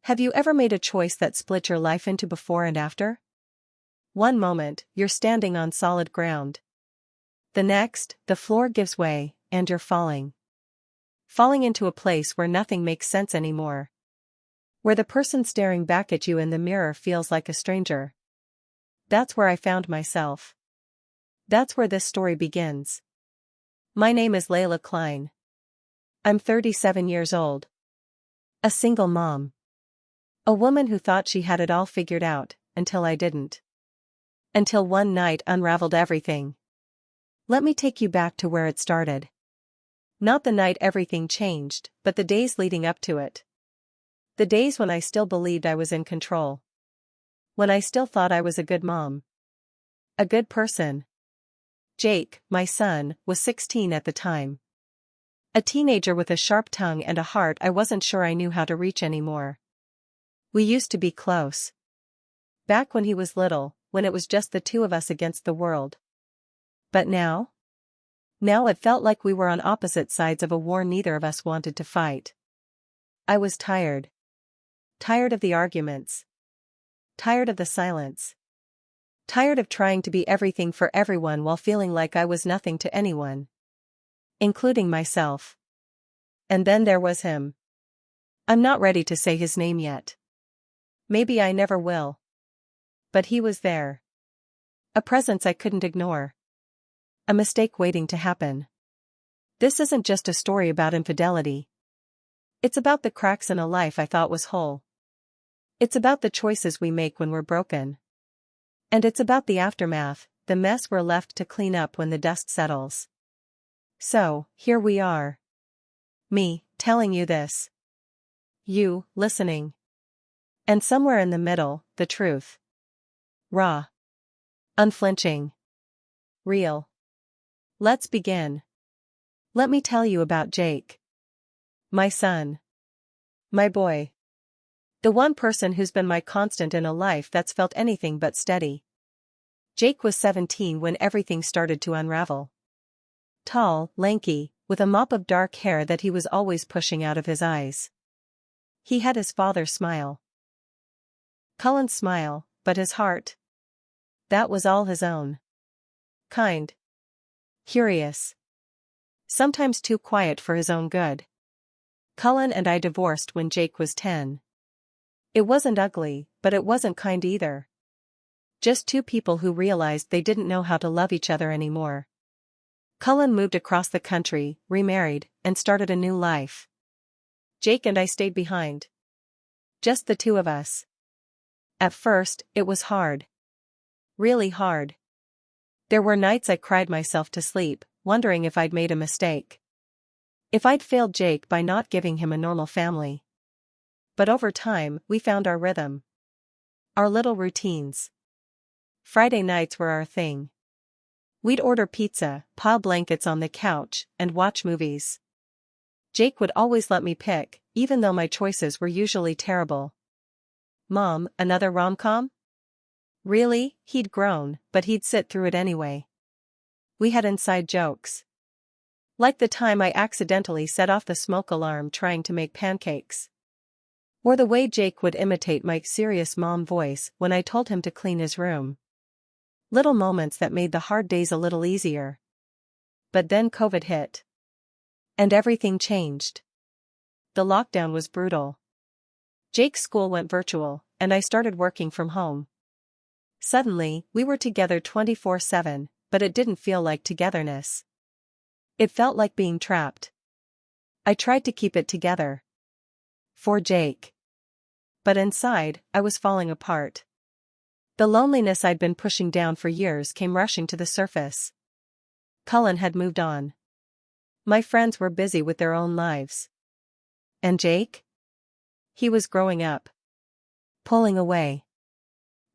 Have you ever made a choice that split your life into before and after? One moment, you're standing on solid ground. The next, the floor gives way, and you're falling. Falling into a place where nothing makes sense anymore. Where the person staring back at you in the mirror feels like a stranger. That's where I found myself. That's where this story begins. My name is Layla Klein. I'm 37 years old. A single mom. A woman who thought she had it all figured out, until I didn't. Until one night unraveled everything. Let me take you back to where it started. Not the night everything changed, but the days leading up to it. The days when I still believed I was in control. When I still thought I was a good mom. A good person. Jake, my son, was 16 at the time. A teenager with a sharp tongue and a heart I wasn't sure I knew how to reach anymore. We used to be close. Back when he was little, when it was just the two of us against the world. But now? Now it felt like we were on opposite sides of a war neither of us wanted to fight. I was tired. Tired of the arguments. Tired of the silence. Tired of trying to be everything for everyone while feeling like I was nothing to anyone. Including myself. And then there was him. I'm not ready to say his name yet. Maybe I never will. But he was there. A presence I couldn't ignore. A mistake waiting to happen. This isn't just a story about infidelity. It's about the cracks in a life I thought was whole. It's about the choices we make when we're broken. And it's about the aftermath, the mess we're left to clean up when the dust settles. So, here we are. Me, telling you this. You, listening. And somewhere in the middle, the truth. Raw. Unflinching. Real. Let's begin. Let me tell you about Jake. My son. My boy. The one person who's been my constant in a life that's felt anything but steady. Jake was 17 when everything started to unravel. Tall, lanky, with a mop of dark hair that he was always pushing out of his eyes. He had his father's smile. Cullen's smile, but his heart. That was all his own. Kind. Curious. Sometimes too quiet for his own good. Cullen and I divorced when Jake was 10. It wasn't ugly, but it wasn't kind either. Just two people who realized they didn't know how to love each other anymore. Cullen moved across the country, remarried, and started a new life. Jake and I stayed behind. Just the two of us. At first, it was hard. Really hard. There were nights I cried myself to sleep, wondering if I'd made a mistake. If I'd failed Jake by not giving him a normal family. But over time, we found our rhythm. Our little routines. Friday nights were our thing. We'd order pizza, pile blankets on the couch, and watch movies. Jake would always let me pick, even though my choices were usually terrible. Mom, another rom-com? Really? He'd grown, but he'd sit through it anyway. We had inside jokes. Like the time I accidentally set off the smoke alarm trying to make pancakes. Or the way Jake would imitate my serious mom voice when I told him to clean his room. Little moments that made the hard days a little easier. But then COVID hit. And everything changed. The lockdown was brutal. Jake's school went virtual, and I started working from home. Suddenly, we were together 24/7, but it didn't feel like togetherness. It felt like being trapped. I tried to keep it together. For Jake. But inside, I was falling apart. The loneliness I'd been pushing down for years came rushing to the surface. Cullen had moved on. My friends were busy with their own lives. And Jake? He was growing up. Pulling away.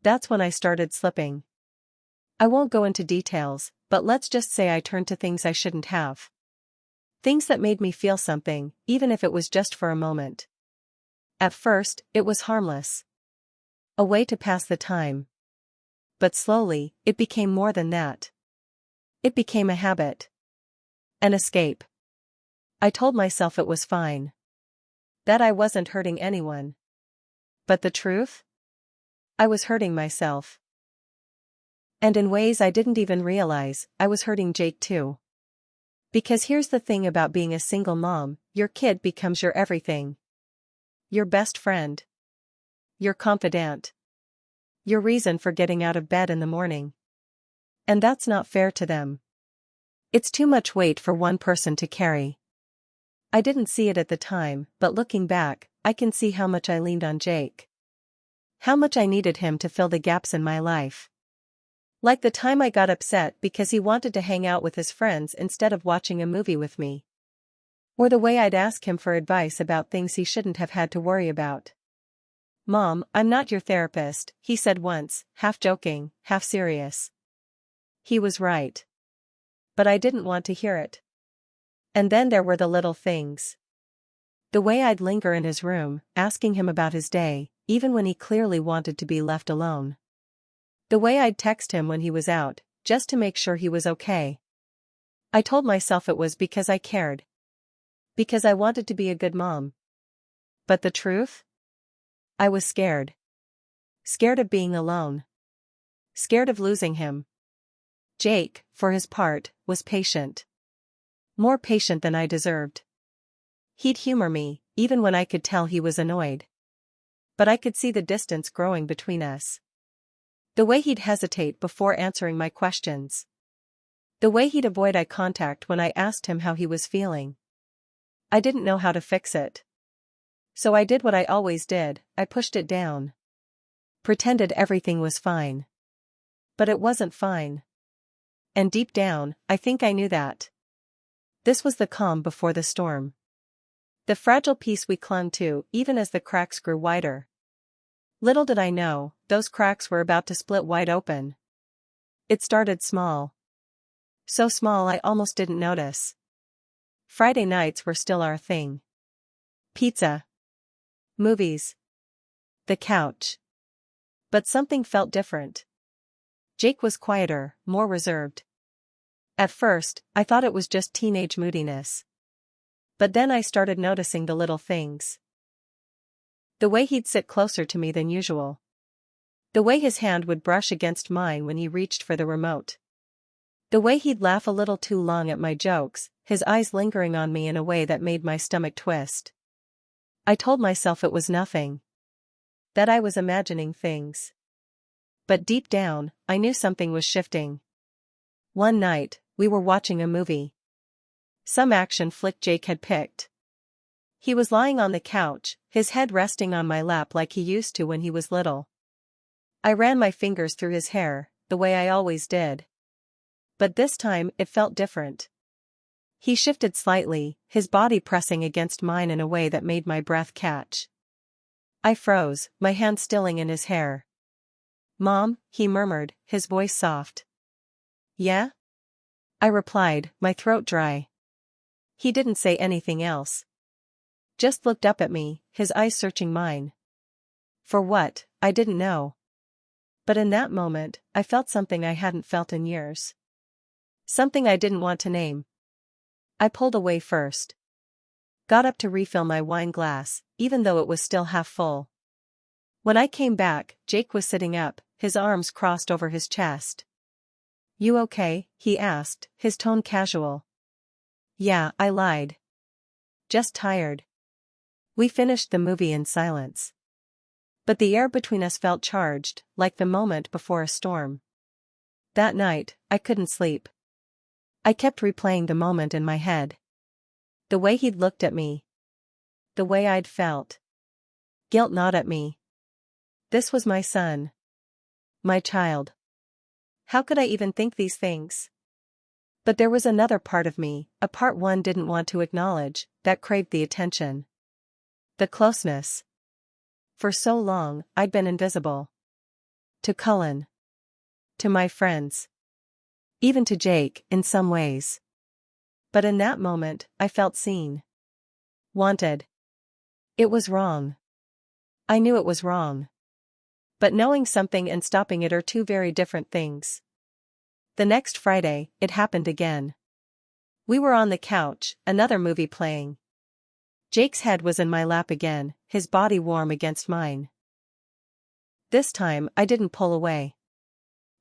That's when I started slipping. I won't go into details, but let's just say I turned to things I shouldn't have. Things that made me feel something, even if it was just for a moment. At first, it was harmless. A way to pass the time. But slowly, it became more than that. It became a habit. An escape. I told myself it was fine. That I wasn't hurting anyone. But the truth? I was hurting myself. And in ways I didn't even realize, I was hurting Jake too. Because here's the thing about being a single mom, your kid becomes your everything. Your best friend. Your confidant. Your reason for getting out of bed in the morning. And that's not fair to them. It's too much weight for one person to carry. I didn't see it at the time, but looking back, I can see how much I leaned on Jake. How much I needed him to fill the gaps in my life. Like the time I got upset because he wanted to hang out with his friends instead of watching a movie with me. Or the way I'd ask him for advice about things he shouldn't have had to worry about. "Mom, I'm not your therapist," he said once, half joking, half serious. He was right. But I didn't want to hear it. And then there were the little things. The way I'd linger in his room, asking him about his day, even when he clearly wanted to be left alone. The way I'd text him when he was out, just to make sure he was okay. I told myself it was because I cared. Because I wanted to be a good mom. But the truth? I was scared. Scared of being alone. Scared of losing him. Jake, for his part, was patient. More patient than I deserved. He'd humor me, even when I could tell he was annoyed. But I could see the distance growing between us. The way he'd hesitate before answering my questions. The way he'd avoid eye contact when I asked him how he was feeling. I didn't know how to fix it. So I did what I always did, I pushed it down. Pretended everything was fine. But it wasn't fine. And deep down, I think I knew that. This was the calm before the storm. The fragile peace we clung to, even as the cracks grew wider. Little did I know, those cracks were about to split wide open. It started small. So small I almost didn't notice. Friday nights were still our thing. Pizza. Movies. The couch. But something felt different. Jake was quieter, more reserved. At first, I thought it was just teenage moodiness. But then I started noticing the little things. The way he'd sit closer to me than usual. The way his hand would brush against mine when he reached for the remote. The way he'd laugh a little too long at my jokes, his eyes lingering on me in a way that made my stomach twist. I told myself it was nothing. That I was imagining things. But deep down, I knew something was shifting. One night, we were watching a movie. Some action flick Jake had picked. He was lying on the couch, his head resting on my lap like he used to when he was little. I ran my fingers through his hair, the way I always did. But this time it felt different. He shifted slightly, his body pressing against mine in a way that made my breath catch. I froze, my hand stilling in his hair. "Mom," he murmured, his voice soft. "Yeah?" I replied, my throat dry. He didn't say anything else. Just looked up at me, his eyes searching mine. For what, I didn't know. But in that moment, I felt something I hadn't felt in years. Something I didn't want to name. I pulled away first. Got up to refill my wine glass, even though it was still half full. When I came back, Jake was sitting up, his arms crossed over his chest. "You okay?" he asked, his tone casual. "Yeah," I lied. "Just tired." We finished the movie in silence. But the air between us felt charged, like the moment before a storm. That night, I couldn't sleep. I kept replaying the moment in my head. The way he'd looked at me. The way I'd felt. Guilt gnawed at me. This was my son. My child. How could I even think these things? But there was another part of me, a part one didn't want to acknowledge, that craved the attention. The closeness. For so long, I'd been invisible. To Cullen. To my friends. Even to Jake, in some ways. But in that moment, I felt seen. Wanted. It was wrong. I knew it was wrong. But knowing something and stopping it are two very different things. The next Friday, it happened again. We were on the couch, another movie playing. Jake's head was in my lap again, his body warm against mine. This time I didn't pull away.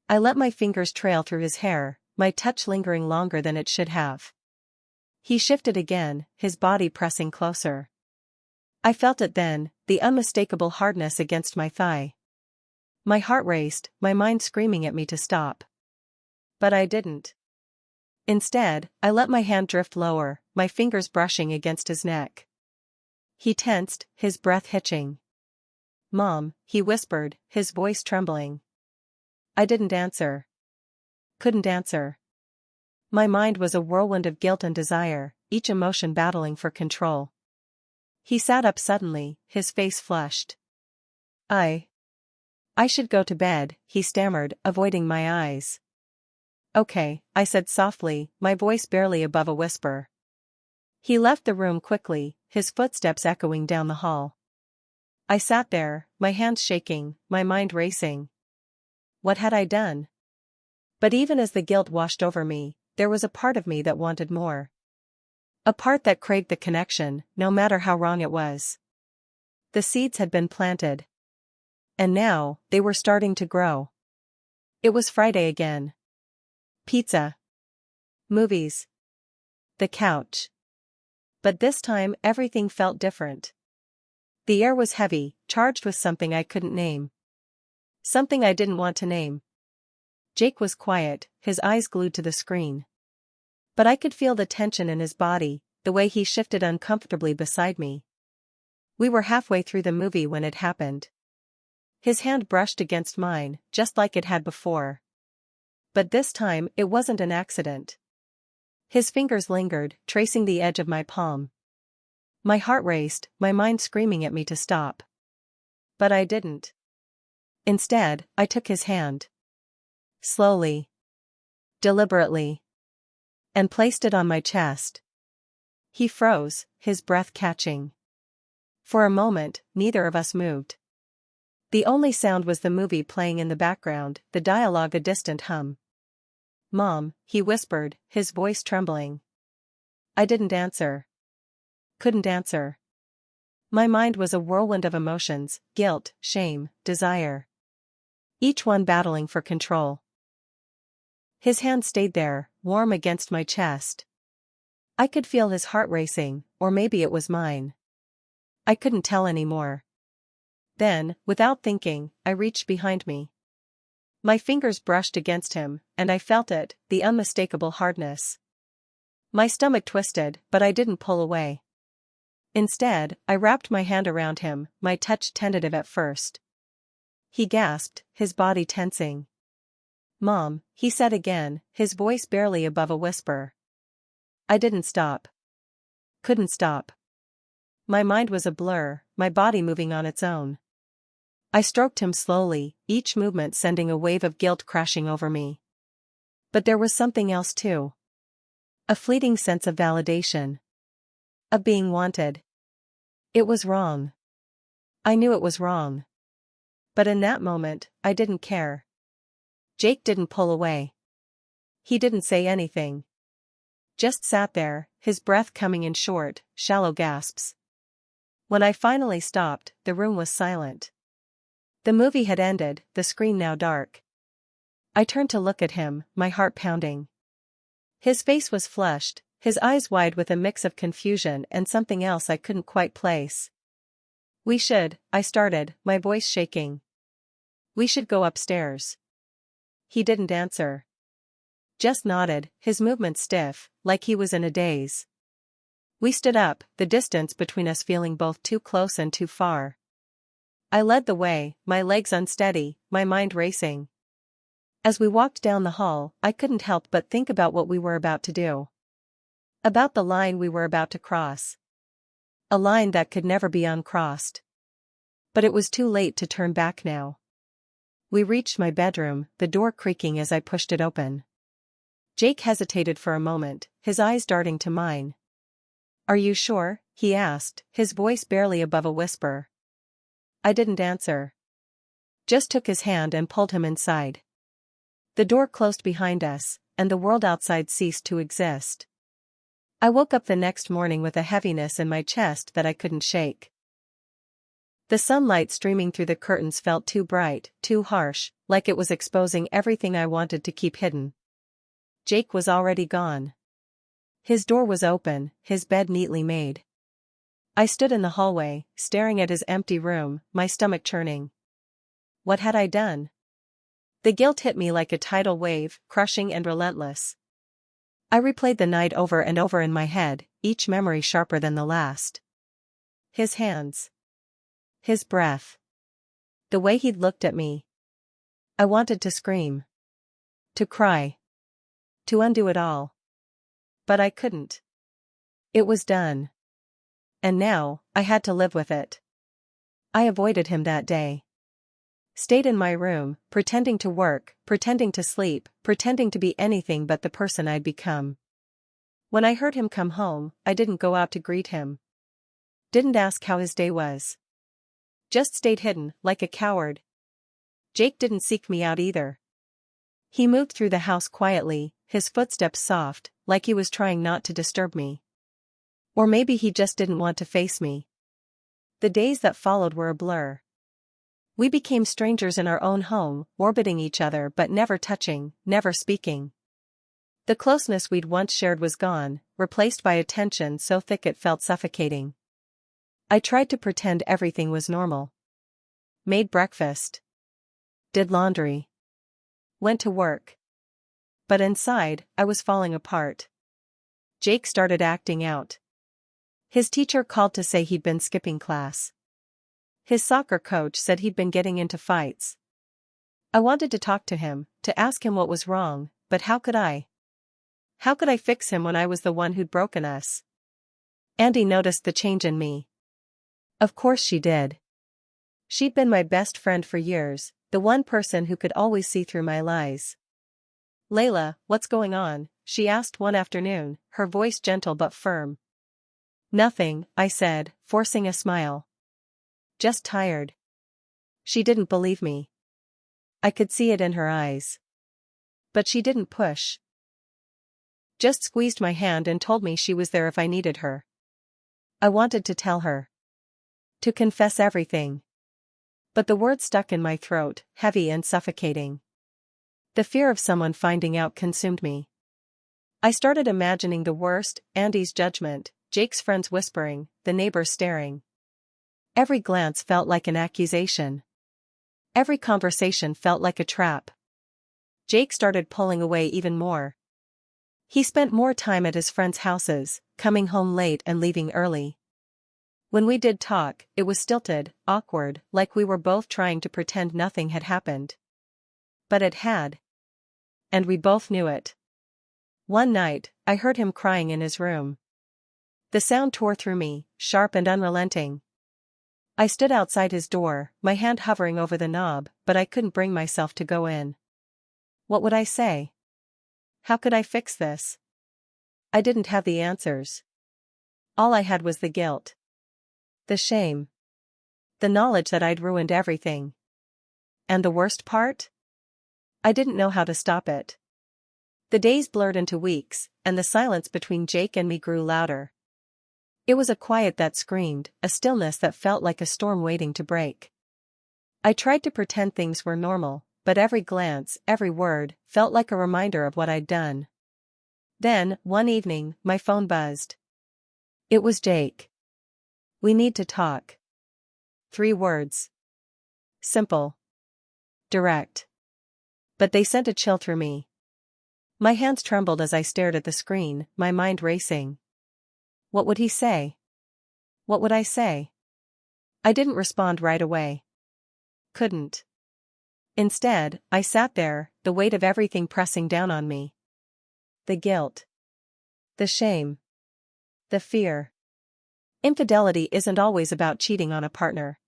I let my fingers trail through his hair, my touch lingering longer than it should have. He shifted again, his body pressing closer. I felt it then, the unmistakable hardness against my thigh. My heart raced, my mind screaming at me to stop. But I didn't. Instead, I let my hand drift lower, my fingers brushing against his neck. He tensed, his breath hitching. "Mom," he whispered, his voice trembling. I didn't answer. Couldn't answer. My mind was a whirlwind of guilt and desire, each emotion battling for control. He sat up suddenly, his face flushed. I should go to bed," he stammered, avoiding my eyes. "Okay," I said softly, my voice barely above a whisper. He left the room quickly, his footsteps echoing down the hall. I sat there, my hands shaking, my mind racing. What had I done? But even as the guilt washed over me, there was a part of me that wanted more. A part that craved the connection, no matter how wrong it was. The seeds had been planted. And now, they were starting to grow. It was Friday again. Pizza. Movies. The couch. But this time everything felt different. The air was heavy, charged with something I couldn't name. Something I didn't want to name. Jake was quiet, his eyes glued to the screen. But I could feel the tension in his body, the way he shifted uncomfortably beside me. We were halfway through the movie when it happened. His hand brushed against mine, just like it had before. But this time, it wasn't an accident. His fingers lingered, tracing the edge of my palm. My heart raced, my mind screaming at me to stop. But I didn't. Instead, I took his hand. Slowly. Deliberately. And placed it on my chest. He froze, his breath catching. For a moment, neither of us moved. The only sound was the movie playing in the background, the dialogue a distant hum. "Mom," he whispered, his voice trembling. I didn't answer. Couldn't answer. My mind was a whirlwind of emotions, guilt, shame, desire. Each one battling for control. His hand stayed there, warm against my chest. I could feel his heart racing, or maybe it was mine. I couldn't tell anymore. Then, without thinking, I reached behind me. My fingers brushed against him, and I felt it, the unmistakable hardness. My stomach twisted, but I didn't pull away. Instead, I wrapped my hand around him, my touch tentative at first. He gasped, his body tensing. "Mom," he said again, his voice barely above a whisper. I didn't stop. Couldn't stop. My mind was a blur, my body moving on its own. I stroked him slowly, each movement sending a wave of guilt crashing over me. But there was something else too. A fleeting sense of validation. Of being wanted. It was wrong. I knew it was wrong. But in that moment, I didn't care. Jake didn't pull away. He didn't say anything. Just sat there, his breath coming in short, shallow gasps. When I finally stopped, the room was silent. The movie had ended, the screen now dark. I turned to look at him, my heart pounding. His face was flushed, his eyes wide with a mix of confusion and something else I couldn't quite place. I started, my voice shaking. "We should go upstairs." He didn't answer. Just nodded, his movements stiff, like he was in a daze. We stood up, the distance between us feeling both too close and too far. I led the way, my legs unsteady, my mind racing. As we walked down the hall, I couldn't help but think about what we were about to do. About the line we were about to cross. A line that could never be uncrossed. But it was too late to turn back now. We reached my bedroom, the door creaking as I pushed it open. Jake hesitated for a moment, his eyes darting to mine. "Are you sure?" he asked, his voice barely above a whisper. I didn't answer. Just took his hand and pulled him inside. The door closed behind us, and the world outside ceased to exist. I woke up the next morning with a heaviness in my chest that I couldn't shake. The sunlight streaming through the curtains felt too bright, too harsh, like it was exposing everything I wanted to keep hidden. Jake was already gone. His door was open, his bed neatly made. I stood in the hallway, staring at his empty room, my stomach churning. What had I done? The guilt hit me like a tidal wave, crushing and relentless. I replayed the night over and over in my head, each memory sharper than the last. His hands. His breath. The way he'd looked at me. I wanted to scream. To cry. To undo it all. But I couldn't. It was done. And now, I had to live with it. I avoided him that day. Stayed in my room, pretending to work, pretending to sleep, pretending to be anything but the person I'd become. When I heard him come home, I didn't go out to greet him. Didn't ask how his day was. Just stayed hidden, like a coward. Jake didn't seek me out either. He moved through the house quietly, his footsteps soft, like he was trying not to disturb me. Or maybe he just didn't want to face me. The days that followed were a blur. We became strangers in our own home, orbiting each other but never touching, never speaking. The closeness we'd once shared was gone, replaced by a tension so thick it felt suffocating. I tried to pretend everything was normal. Made breakfast. Did laundry. Went to work. But inside, I was falling apart. Jake started acting out. His teacher called to say he'd been skipping class. His soccer coach said he'd been getting into fights. I wanted to talk to him, to ask him what was wrong, but how could I? How could I fix him when I was the one who'd broken us? Andy noticed the change in me. Of course she did. She'd been my best friend for years, the one person who could always see through my lies. "Layla, what's going on?" she asked one afternoon, her voice gentle but firm. "Nothing," I said, forcing a smile. "Just tired." She didn't believe me. I could see it in her eyes. But she didn't push. Just squeezed my hand and told me she was there if I needed her. I wanted to tell her. To confess everything. But the words stuck in my throat, heavy and suffocating. The fear of someone finding out consumed me. I started imagining the worst, Andy's judgment, Jake's friends whispering, the neighbors staring. Every glance felt like an accusation. Every conversation felt like a trap. Jake started pulling away even more. He spent more time at his friends' houses, coming home late and leaving early. When we did talk, it was stilted, awkward, like we were both trying to pretend nothing had happened. But it had. And we both knew it. One night, I heard him crying in his room. The sound tore through me, sharp and unrelenting. I stood outside his door, my hand hovering over the knob, but I couldn't bring myself to go in. What would I say? How could I fix this? I didn't have the answers. All I had was the guilt. The shame. The knowledge that I'd ruined everything. And the worst part? I didn't know how to stop it. The days blurred into weeks, and the silence between Jake and me grew louder. It was a quiet that screamed, a stillness that felt like a storm waiting to break. I tried to pretend things were normal, but every glance, every word, felt like a reminder of what I'd done. Then, one evening, my phone buzzed. It was Jake. "We need to talk." 3 words. Simple. Direct. But they sent a chill through me. My hands trembled as I stared at the screen, my mind racing. What would he say? What would I say? I didn't respond right away. Couldn't. Instead, I sat there, the weight of everything pressing down on me. The guilt. The shame. The fear. Infidelity isn't always about cheating on a partner.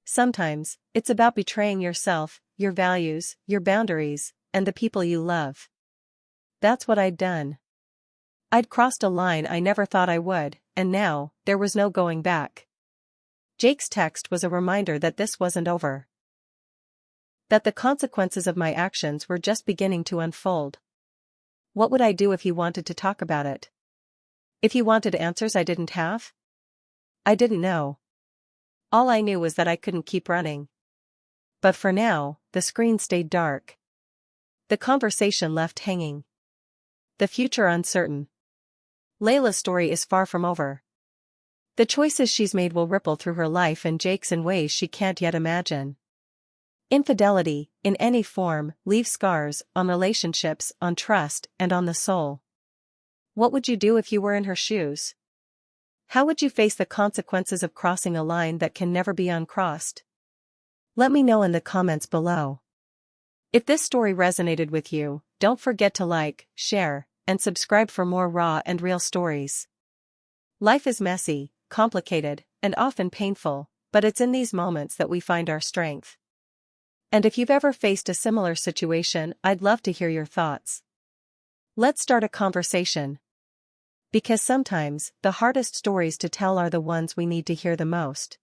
Sometimes, it's about betraying yourself, your values, your boundaries, and the people you love. That's what I'd done. I'd crossed a line I never thought I would, and now, there was no going back. Jake's text was a reminder that this wasn't over. That the consequences of my actions were just beginning to unfold. What would I do if he wanted to talk about it? If he wanted answers I didn't have? I didn't know. All I knew was that I couldn't keep running. But for now, the screen stayed dark. The conversation left hanging. The future uncertain. Layla's story is far from over. The choices she's made will ripple through her life and Jake's in ways she can't yet imagine. Infidelity, in any form, leaves scars on relationships, on trust, and on the soul. What would you do if you were in her shoes? How would you face the consequences of crossing a line that can never be uncrossed? Let me know in the comments below. If this story resonated with you, don't forget to like, share, and subscribe for more raw and real stories. Life is messy, complicated, and often painful, but it's in these moments that we find our strength. And if you've ever faced a similar situation, I'd love to hear your thoughts. Let's start a conversation. Because sometimes, the hardest stories to tell are the ones we need to hear the most.